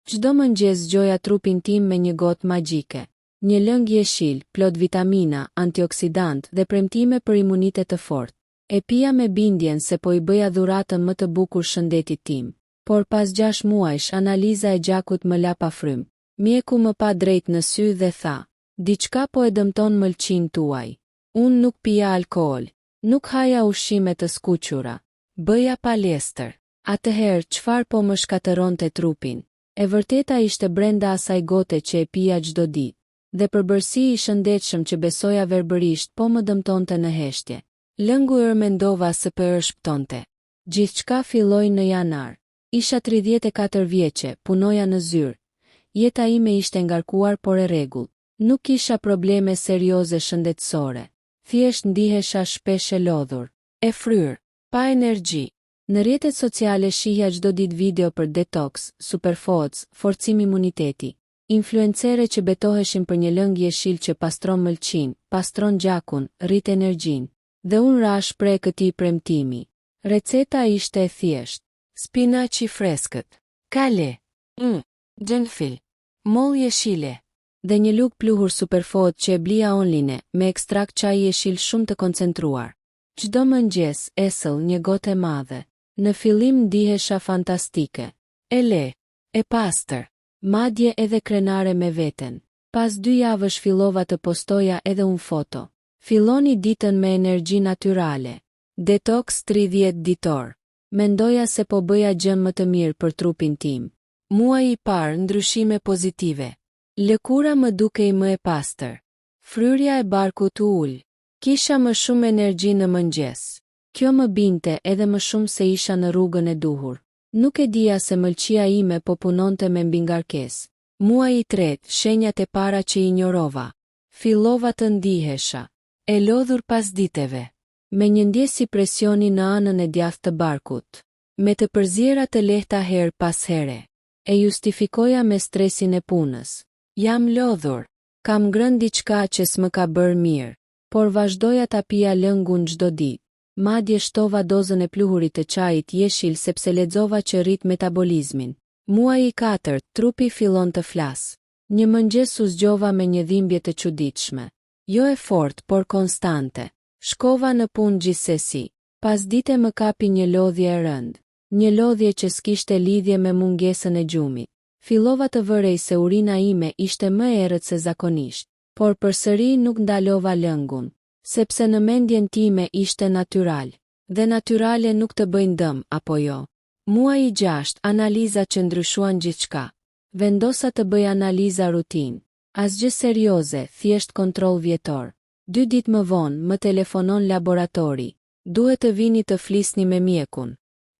Çdo mëngjes zgjoja trupin tim me një gotë magjike. Një lëng jeshil, plot vitamina, antioksidant dhe premtime për imunitet të fortë. E pija me bindjen se po I bëja dhuratën më të bukur shëndetit tim. Por pas 6 muajsh analiza e gjakut më la pa frym. Mjeku më pa drejt në sy dhe tha: "Diçka po e dëmton mëlçin tuaj. Unë nuk pija alkool, nuk haja ushqime të skuqura, bëja palestër." Atëherë çfarë po më shkatëronte trupin? E vërteta ishte brenda asaj gote që e pija çdo ditë, dhe përbërësi I shëndetshëm që besoja verbërisht po më dëmtonte në heshtje. Lëngu mendova se për shpëtonte. Gjithçka filloi në janar. Isha 34 vjeçe, punoja në zyrë. Jeta ime ishte ngarkuar por e rregullt. Nuk kisha probleme serioze shëndetësore. Thjesht ndihesha shpesh e lodhur, e fryrë, pa energji. Në rrjetet sociale shihja çdo ditë video për detox, superfoods, forcim imuniteti. Influencere që betoheshin për një lëng jeshil që pastron mëlçin, pastron gjakun, rrit energjin. Dhe unë ra shpreh këtij premtimi. Receta ishte e thjeshtë. Spinaq I freskët, kale, xhenfil, moll jeshile dhe një lug pluhur superfood që e blija online me ekstrakt çaji jeshil shumë të koncentruar. Çdo mëngjes esëll një gotë e madhe. Në fillim ndihesha fantastike. E le, e pastër, madje edhe krenare me veten. Pas 2 javësh fillova të postoja edhe un foto. Filloni ditën me energji natyrale. Detox 30 ditor. Mendoja se po bëja gjën më të mirë për trupin tim. Muaji I parë ndryshime pozitive. Lëkura më dukej më e pastër. Fryrja e barkut u ul. Kisha më shumë energji në mëngjes. Kjo më binte edhe më shumë se isha në rrugën e duhur. Nuk e dija se mëlçia ime po punonte me mbingarkesë. Muaji I tretë, shenjat e para që I injorova. Fillova të ndihesha e lodhur pas diteve, me një ndjesë si presioni në anën e djathtë të barkut, me të përzjera të lehta her pas here. E justifikoja me stresin e punës. Jam lodhur, kam ngrënë diçka që s'më ka bërë mirë, por vazhdoja ta pija lëngun çdo ditë. Madje shtova dozën e pluhurit të çajit jeshil sepse lexova që rrit metabolizmin. Muaji I katërt, trupi fillon të flas. Një mëngjes u zgjova me një dhimbje të çuditshme. Jo e fortë, por konstante. Shkova në punë gjithsesi. Pas dite më kapi një lodhje e rëndë. Një lodhje që s'kishte lidhje me mungesën e gjumit. Fillova të vërej se urina ime ishte më e errët se zakonisht, por përsëri nuk ndalova lëngun, sepse në mendjen time ishte natyral, dhe natyrale nuk të bëjnë dëm, apo jo. Muaji I 6, analiza që ndryshuan gjithçka. Vendosa të bëj analiza rutin. Asgjë serioze, thjesht kontroll vjetor. 2 ditë më vonë më telefonon laboratori. Duhet të vini të flisni me mjekun.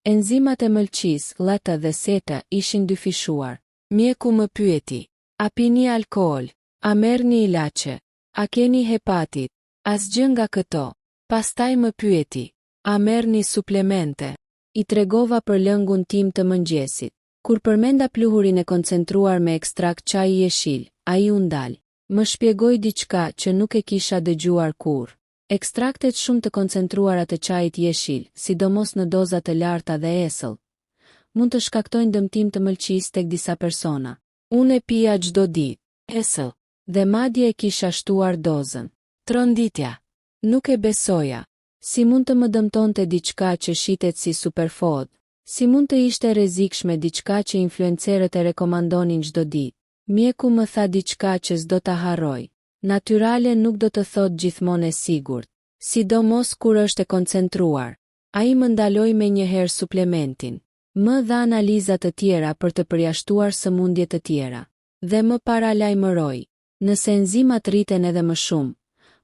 Enzimat e mëlçisë, LAT dhe SETA ishin dyfishuar. Mjeku më pyeti: a pini alkool? A merrni ilaçe? A keni hepatit? Asgjë nga këto. Pastaj më pyeti: a merrni suplemente? I tregova për lëngun tim të mëngjesit. Kur përmenda pluhurin e koncentruar me ekstrakt çaji jeshil, ai u ndal. Më shpjegoi diçka që nuk e kisha dëgjuar kurrë. Ekstraktet shumë të koncentruara të çajit jeshil, sidomos në doza të larta dhe esëll, mund të shkaktojnë dëmtim të mëlçisë tek disa persona. Unë e pija çdo ditë, esëll, dhe madje e kisha shtuar dozën. Tronditja. Nuk e besoja. Si mund të më dëmtonte diçka që shitet si superfood? Si mund të ishte rrezikshme diçka që influencerët e rekomandonin çdo ditë? Mjeku më tha diçka që s'do ta harroj. Natyrale nuk do të thot gjithmonë e sigurt, sidomos kur është e koncentruar. Ai më ndaloi me njëherë suplementin. Më dha analiza të tjera për të përjashtuar sëmundje të tjera. Dhe më paralajmëroi: nëse enzimat rriten edhe më shumë,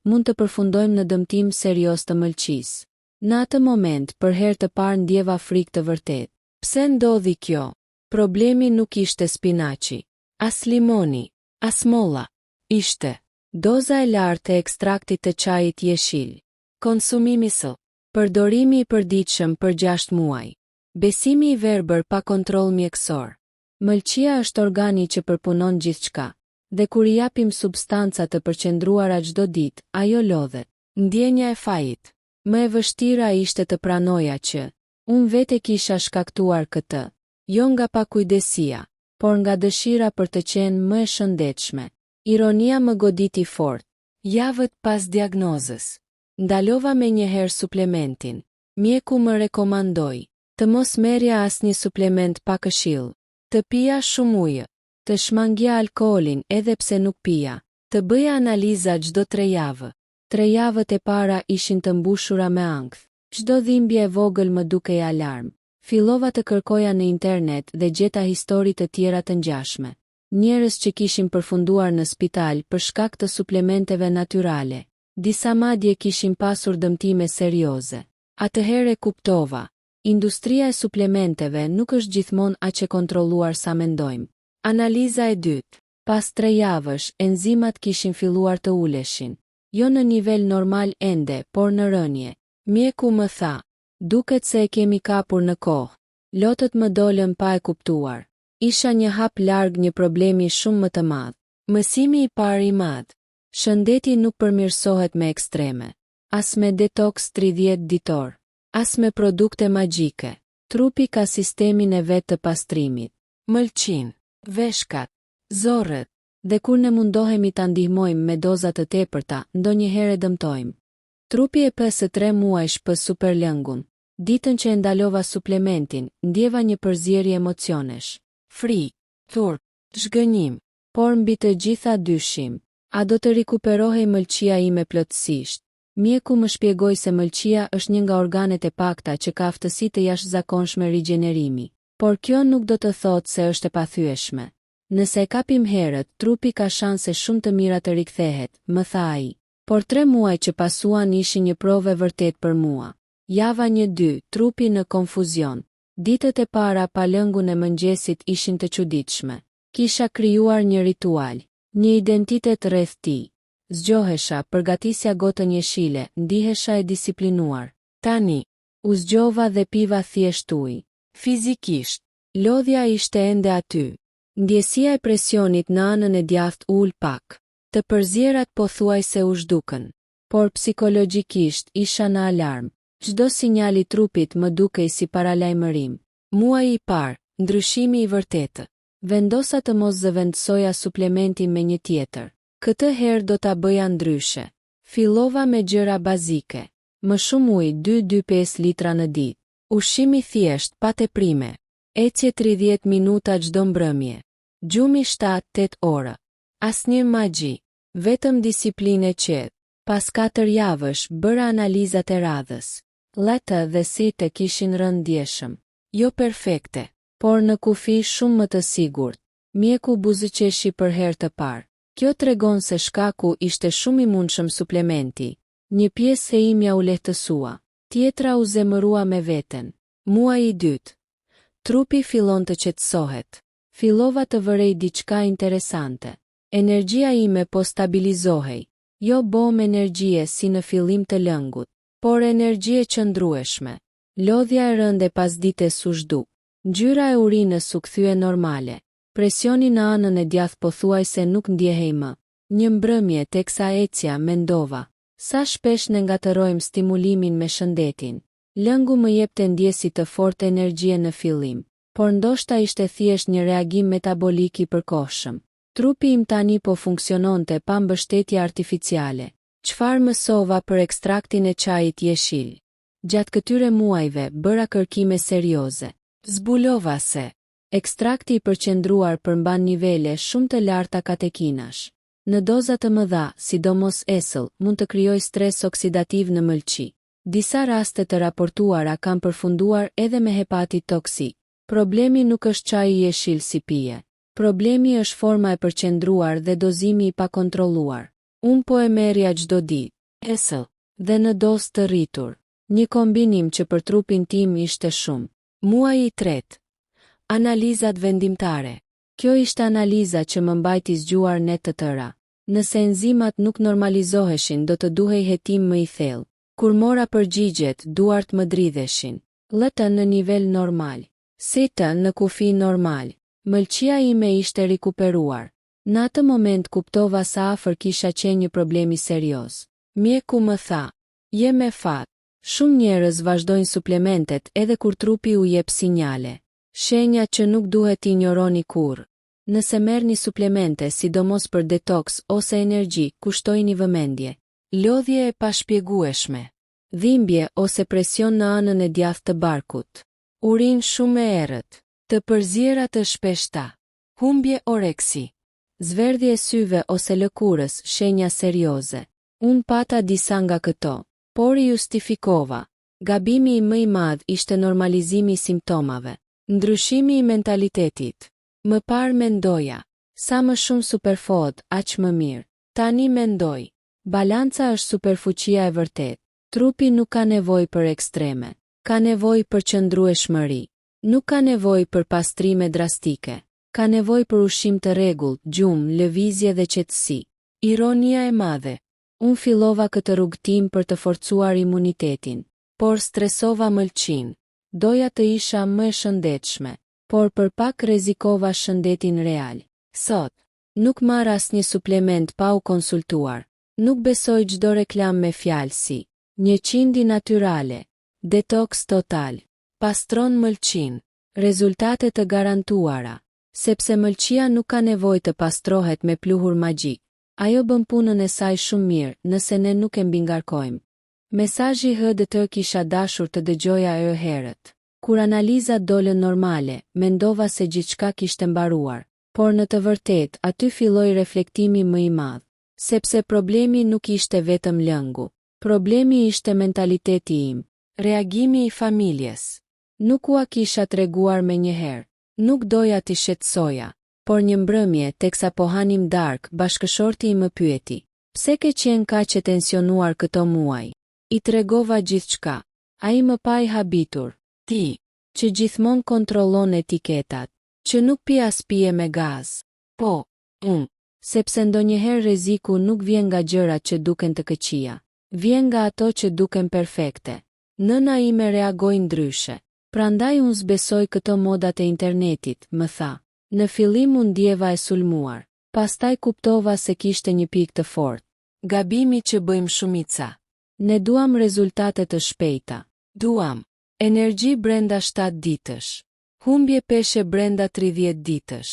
mund të përfundojmë në dëmtim serioz të mëlçisë. Në atë moment, për herë të parë ndjeva frikë të vërtetë. Pse ndodhi kjo? Problemi nuk ishte spinaçi, as limoni, as molla. Ishte doza e lartë e ekstraktit të çajit jeshil. Konsumimi së përdorimi I përditshëm për 6 muaj. Besimi I verbër pa kontroll mjekësor. Mëlçia është organi që përpunon gjithçka, dhe kur I japim substanca të përqendruara çdo ditë, ajo lodhet. Ndjenja e fajit. Më e vështira ishte të pranoja që unë vete kisha shkaktuar këtë, jo nga pakujdesia, por nga dëshira për të qenë më e shëndetshme. Ironia më goditi fort. Javët pas diagnozës. Ndalova me njëherë suplementin. Mjeku më rekomandoi të mos merrja asnjë suplement pa këshill, të pija shumë ujë, të shmangja alkoolin edhe pse nuk pija, të bëja analiza çdo 3 javë. 3 javët e para ishin të mbushura me ankth. Çdo dhimbje e vogël më dukej alarm. Fillova të kërkoja në internet dhe gjeta histori të tjera të ngjashme. Njerëz që kishin përfunduar në spital për shkak të suplementeve natyrale. Disa madje kishin pasur dëmtime serioze. Atëherë kuptova, industria e suplementeve nuk është gjithmonë aq e kontrolluar sa mendojmë. Analiza e dytë. Pas 3 javësh, enzimat kishin filluar të uleshin. Jo në nivel normal ende, por në rënje. Mjeku më tha, duket se e kemi kapur në kohë. Lotët më dolën pa e kuptuar. Isha një hap larg një problemi shumë më të madh. Mësimi i parë i madh. Shëndeti nuk përmirësohet me ekstreme. As me detox 30 ditor. As me produkte magjike. Trupi ka sistemin e vet të pastrimit. Mëlçin, veshkat, zorrët, dhe kur ne mundohemi ta ndihmojmë me doza të tepërta, ndonjëherë dëmtojmë. Trupi e PS 3 muajsh për superlëngun. Ditën që e ndalova suplementin, ndjeva një përzierje emocionesh. Frikë, turp, zhgënjim, por mbi të gjitha dyshim. A do të rikuperohej mëlçia ime plotësisht? Mjeku më shpjegoi se mëlçia është një nga organet e pakta që ka aftësi të jashtëzakonshme rigjenerimi, por kjo nuk do të thotë se është e pathyeshme. Nëse e kapim herët, trupi ka shanse shumë të mira të rikthehet, më tha ai. Por 3 muaj që pasuan ishin një provë vërtet për mua. Java 1-2, trupi në konfuzion. Ditët e para pa lëngun e mëngjesit ishin të çuditshme. Kisha krijuar një ritual, një identitet rreth tij. Zgjohesha, përgatisja gotën jeshile, ndihesha e disiplinuar. Tani, u zgjova dhe piva thjesht ujë. Fizikisht, lodhja ishte ende aty. Ndjesia e presionit në anën e djathtë ul pak. Të përzierat pothuajse u zhdukën, por psikologjikisht isha në alarm. Çdo sinjal i trupit më dukej si paralajmërim. Muaji i parë, ndryshimi i vërtetë. Vendosa të mos zëvendësoja suplementin me një tjetër. Këtë herë do ta bëja ndryshe. Fillova me gjëra bazike. Më shumë ujë 2-5 litra në ditë. Ushqimi thjesht, pa teprime. Ecje 30 minuta çdo mbrëmje. Gjumi 7-8 orë. Asnjë magji, vetëm disiplinë e qetë. Pas 4 javësh bëra analizat e radhës. Leta dhe site kishin rënë ndjeshëm. Jo perfekte, por në kufi shumë më të sigurt. Mjeku buzëqeshi për herë të parë. Kjo tregon se shkaku ishte shumë i mundshëm suplementi. Një pjesë e imja u lehtësua, tjetra u zemërua me veten. Muaji i dytë. Trupi fillon të qetësohet. Fillova të vërej diçka interesante. Energjia ime po stabilizohej. Jo bom energjie si në fillim të lëngut, por energjie qëndrueshme. Lodhja e rënde pas ditës u zhduk. Ngjyra e urinës u kthye normale. Presioni në anën e djathtë pothuajse nuk ndjehej më. Një mbrëmje teksa ecja mendova, sa shpesh ne ngatërojmë stimulimin me shëndetin. Lëngu më jepte ndjesi të fortë energjie në fillim, por ndoshta ishte thjesht një reagim metabolik i përkohshëm. Trupi im tani po funksiononte pa mbështetje artificiale. Çfarë mësova për ekstraktin e çajit jeshil? Gjatë këtyre muajve bëra kërkime serioze. Zbulova se ekstrakti i përqendruar përmban nivele shumë të larta katekinash. Në doza të mëdha, sidomos esëll, mund të krijojë stres oksidativ në mëlçi. Disa raste të raportuara kanë përfunduar edhe me hepatit toksik. Problemi nuk është çaji jeshil si pije. Problemi është forma e përqendruar dhe dozimi i pakontrolluar. Unë po e merrja çdo ditë, esëll, dhe në dozë të rritur. Një kombinim që për trupin tim ishte shumë. Muaji i tretë. Analizat vendimtare. Kjo ishte analiza që më mbajti zgjuar ne të tëra. Nëse enzimat nuk normalizoheshin, do të duhej hetim më i thellë. Kur mora përgjigjet, duart më dridheshin. LT në nivel normal. ST në kufi normal. Mëlçia ime ishte rikuperuar. Në atë moment kuptova sa afër kisha qenë një problemi serioz. Mjeku më tha, je me fat. Shumë njerëz vazhdojnë suplementet edhe kur trupi u jep sinjale. Shenja që nuk duhet i injoroni kurrë. Nëse merrni suplemente sidomos për detoks ose energji, kushtojini vëmendje. Lodhje e pashpjegueshme. Dhimbje ose presion në anën e djathtë të barkut. Urinë shumë e errët. Të përzjera të shpeshta. Humbje oreksi. Zverdhje e syve ose lëkurës, shenja serioze. Unë pata disa nga këto, por i justifikova. Gabimi më i madh ishte normalizimi i simptomave. Ndryshimi i mentalitetit. Më parë mendoja, sa më shumë superfood, aq më mirë. Tani mendoj, balanca është superfuqia e vërtet. Trupi nuk ka nevojë për ekstreme, ka nevojë për qëndrueshmëri. Nuk ka nevojë për pastrime drastike. Ka nevojë për ushqim të rregullt, gjumë, lëvizje dhe qetësi. Ironia e madhe. Unë fillova këtë rrugëtim për të forcuar imunitetin, por stresova mëlçin. Doja të isha më e shëndetshme, por për pak rrezikova shëndetin real. Sot, nuk marr asnjë suplement pa u konsultuar. Nuk besoj çdo reklam me fjalë si 100 natyrale, detoks total, pastron mëlçin, rezultate të garantuara, sepse mëlçia nuk ka nevojë të pastrohet me pluhur magjik. Ajo bën punën e saj shumë mirë nëse ne nuk e mbingarkojmë. Mesazhi HDT kisha dashur të dëgjoja herët. Kur analizat dolën normale, mendova se gjithçka kishte mbaruar, por në të vërtetë aty filloi reflektimi më i madh, sepse problemi nuk ishte vetëm lëngu. Problemi ishte mentaliteti im, reagimi i familjes. Nuk ua kisha treguar menjëherë, nuk doja t'i shqetësoja, por një mbrëmje teksa po hanim darkë, bashkëshorti i më pyeti, pse ke qenë kaq e tensionuar këto muaj? I tregova gjithçka. Ai më pa i habitur. Ti, që gjithmonë kontrollon etiketat, që nuk pi as pije me gaz. Po, unë, sepse ndonjëherë rreziku nuk vjen nga gjërat që duken të këqija, vjen nga ato që duken perfekte. Nëna ime reagoi ndryshe. Prandaj unë zbesoj këto modat e internetit, më tha. Në fillim unë ndjeva e sulmuar, pastaj kuptova se kishte një pikë të fortë. Gabimi që bëjmë shumica. Ne duam rezultate të shpejta. Duam energji brenda 7 ditësh. Humbje peshe brenda 30 ditësh.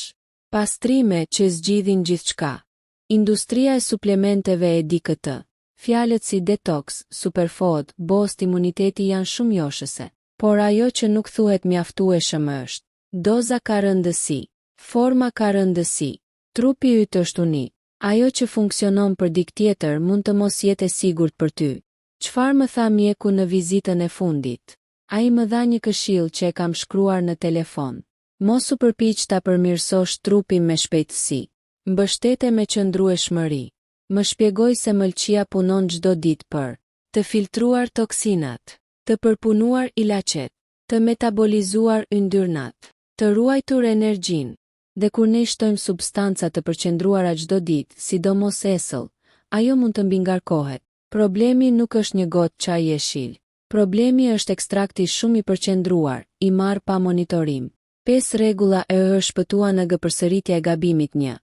Pastrime që zgjidhin gjithçka. Industria e suplementeve e di këtë. Fjalët si detox, superfood, boost imuniteti janë shumë joshëse. Por ajo që nuk thuhet mjaftueshëm është. Doza ka rëndësi. Forma ka rëndësi. Trupi yt është unik. Ajo që funksionon për dikë tjetër mund të mos jetë e sigurt për ty. Çfarë më tha mjeku në vizitën e fundit? Ai më dha një këshill që e kam shkruar në telefon. Mos u përpiq ta përmirësosh trupin me shpejtësi. Mbështete me qëndrueshmëri. Më shpjegoi se mëlçia punon çdo ditë për të filtruar toksinat, të përpunuar ilaçet, të metabolizuar yndyrnat, të ruajtur energjinë. Dhe kur ne shtojmë substanca të përqendruara çdo ditë, sidomos esëll, ajo mund të mbingarkohet. Problemi nuk është një gotë çaj jeshil. Problemi është ekstrakti shumë i përqendruar, i marrë pa monitorim. 5 rregulla shpëtuan nga përsëritja e gabimit 1.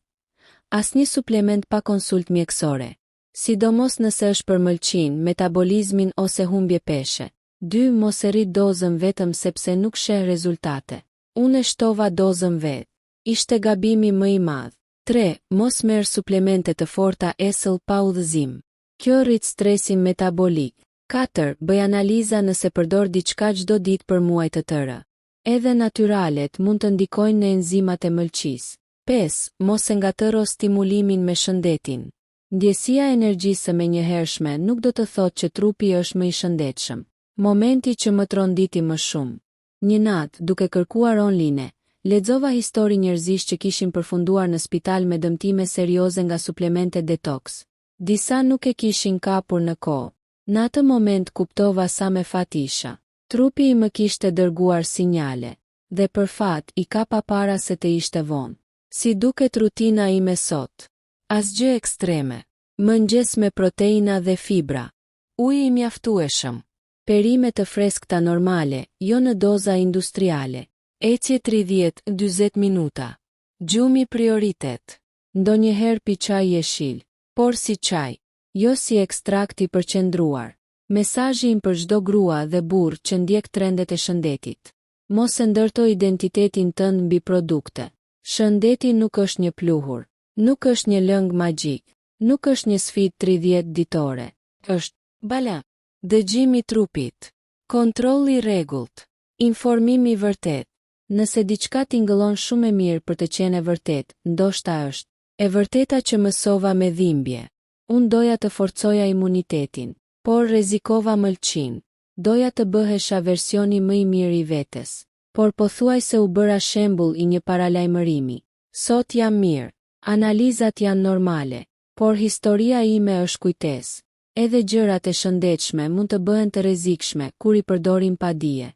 Asnjë suplement pa konsult mjekësore, sidomos nëse është për mëlçin, metabolizmin ose humbje peshe. 2. Mos e rrit dozën vetëm sepse nuk sheh rezultate. Unë e shtova dozën vetë. Ishte gabimi më i madh. 3. Mos merr suplemente të forta esëll pa udhëzim. Kjo rrit stresin metabolik. 4. Bëj analiza nëse përdor diçka çdo ditë për muaj të tërë. Edhe natyralet mund të ndikojnë në enzimat e mëlçisë. 5. Mos e ngatëro stimulimin me shëndetin. Ndjesia e energjisë menjëhershme nuk do të thotë që trupi është më i shëndetshëm. Momenti që më tronditi më shumë. Një natë, duke kërkuar online, lexova histori njerëzish që kishin përfunduar në spital me dëmtime serioze nga suplemente detox. Disa nuk e kishin kapur në kohë. Në atë moment kuptova sa me fat isha. Trupi i më kishte dërguar sinjale, dhe për fat i kapa para se të ishte vonë. Si duket rutina ime sot? Asgjë ekstreme. Mëngjes me proteina dhe fibra. Uji i mjaftueshëm. Perime të freskëta normale, jo në doza industriale. Ecje 30-40 minuta. Gjumi prioritet. Ndonjëherë pi çaj jeshil, por si çaj, jo si ekstrakt i përqendruar. Mesazhi im për çdo grua dhe burr që ndjek trendet e shëndetit. Mos e ndërto identitetin tënd mbi produkte. Shëndeti nuk është një pluhur, nuk është një lëng magjik, nuk është një sfidë 30 ditore. Është bala, dëgjimi i trupit, kontrolli i rregullt, informimi i vërtet. Nëse diçka tingëllon shumë e mirë për të qenë e vërtet, ndoshta është e vërteta që mësova me dhimbje. Unë doja të forcoja imunitetin, por rrezikova mëlçin. Doja të bëhesha versioni më i mirë i vetes, por pothuajse u bëra shembull i një paralajmërimi. Sot jam mirë, analizat janë normale, por historia ime është kujtesë. Edhe gjërat e shëndetshme mund të bëhen të rrezikshme kur i përdorim pa dije.